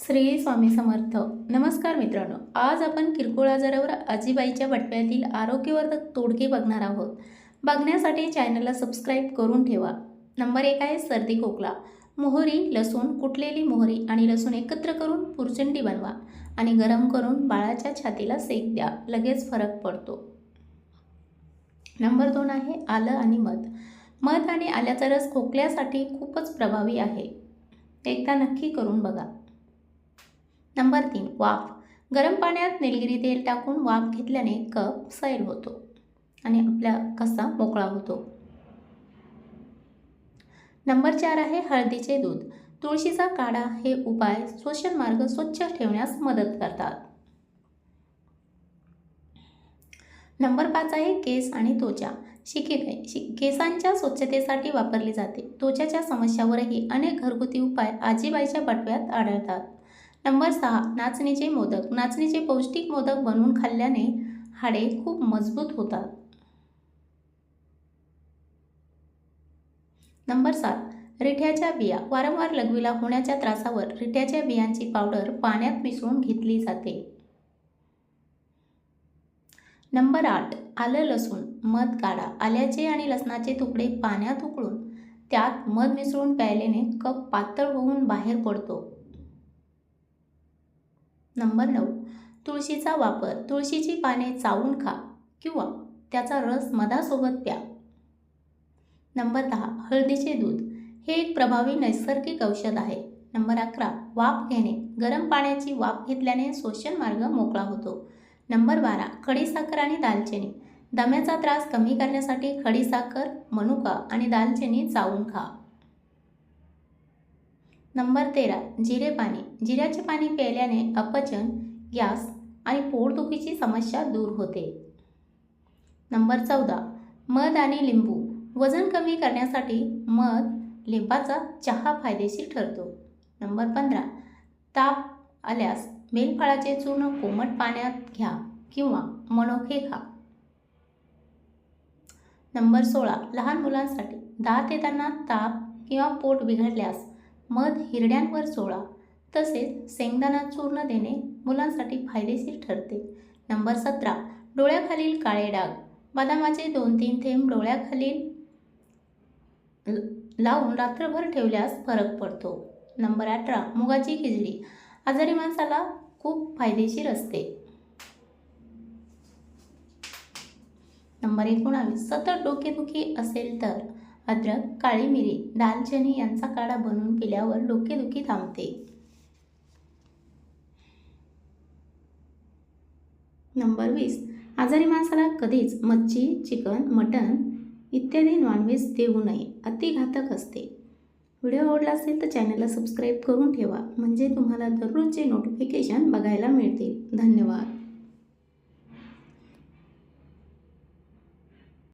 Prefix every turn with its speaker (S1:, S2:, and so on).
S1: श्री स्वामी समर्थ. नमस्कार मित्रांनो, आज आपण किरकोळ आजारावर आजीबाईच्या बटव्यातील आरोग्यवर्धक तोडगे बघणार आहोत. बघण्यासाठी चॅनलला सबस्क्राईब करून ठेवा. नंबर 1 आहे सर्दी खोकला. मोहरी, लसूण, कुटलेली मोहरी आणि लसूण एकत्र करून पुरचंडी बनवा आणि गरम करून बाळाच्या छातीला सेक द्या, लगेच फरक पडतो. नंबर 2 आहे आलं आणि मध. मध आणि आल्याचा रस खोकल्यासाठी खूपच प्रभावी आहे. एकदा नक्की करून बघा. नंबर 3 वाफ. गरम पाण्यात निलगिरी तेल टाकून वाफ घेतल्याने कफ सैल होतो आणि आपला घसा मोकळा होतो. नंबर 4 आहे हळदीचे दूध. तुळशीचा काढा हे उपाय श्वसन मार्ग स्वच्छ ठेवण्यास मदत करतात. नंबर 5 आहे केस आणि त्वचा. शिकेकाई केसांच्या स्वच्छतेसाठी वापरली जाते. त्वचाच्या समस्यावरही अनेक घरगुती उपाय आजीबाईच्या बटव्यात आढळतात. नंबर 6 नाचणीचे मोदक. नाचणीचे पौष्टिक मोदक बनवून खाल्ल्याने हाडे खूप मजबूत होतात. नंबर 7 रिठ्याच्या बिया. वारंवार लघवीला होण्याच्या त्रासावर रिठ्याच्या बियांची पावडर पाण्यात मिसळून घेतली जाते. नंबर 8 आलं, लसूण, मध काढा. आल्याचे आणि लसणाचे तुकडे पाण्यात उकळून त्यात मध मिसळून प्यायल्याने कफ पातळ होऊन बाहेर पडतो. नंबर 9 तुळशीचा वापर. तुळशीची पाने चावून खा किंवा त्याचा रस मधासोबत प्या. नंबर 10 हळदीचे दूध. हे एक प्रभावी नैसर्गिक औषध आहे. नंबर 11 वाफ घेणे. गरम पाण्याची वाफ घेतल्याने श्वसन मार्ग मोकळा होतो. नंबर 12 खडीसाखर आणि दालचिनी. दम्याचा त्रास कमी करण्यासाठी खडीसाखर, मनुका आणि दालचिनी चावून खा. नंबर 13 जिरे पाणी. जिऱ्याचे पाणी प्यायल्याने अपचन, गॅस आणि पोटदुखीची समस्या दूर होते. नंबर 14 मध आणि लिंबू. वजन कमी करण्यासाठी मध, लिंबाचा चहा फायदेशीर ठरतो. नंबर 15 ताप आल्यास बेलफळाचे चूर्ण कोमट पाण्यात घ्या किंवा मनुके खा. नंबर 16 लहान मुलांसाठी. दात येताना ताप किंवा पोट बिघडल्यास मध हिरड्यांवर चोळा. तसेच शेंगदाणा चूर्ण देणे मुलांसाठी फायदेशीर ठरते. नंबर 17 डोळ्याखालील काळे डाग. बदामाचे 2-3 थेंब डोळ्याखालील लावून रात्रभर ठेवल्यास फरक पडतो. नंबर 18 मुगाची खिचडी. आजारी माणसाला खूप फायदेशीर असते. नंबर 19 सतत डोकेदुखी असेल तर अद्रक, काळी मिरी, दालचिनी यांचा काढा बनवून पिल्यावर डोकेदुखी थांबते. नंबर 20 आजारी माणसाला कधीच मच्छी, चिकन, मटण इत्यादी नॉनव्हेज देऊ नये, अति घातक असते. व्हिडिओ आवडला असेल तर चॅनलला सबस्क्राईब करून ठेवा, म्हणजे तुम्हाला दररोजचे नोटिफिकेशन बघायला मिळतील. धन्यवाद.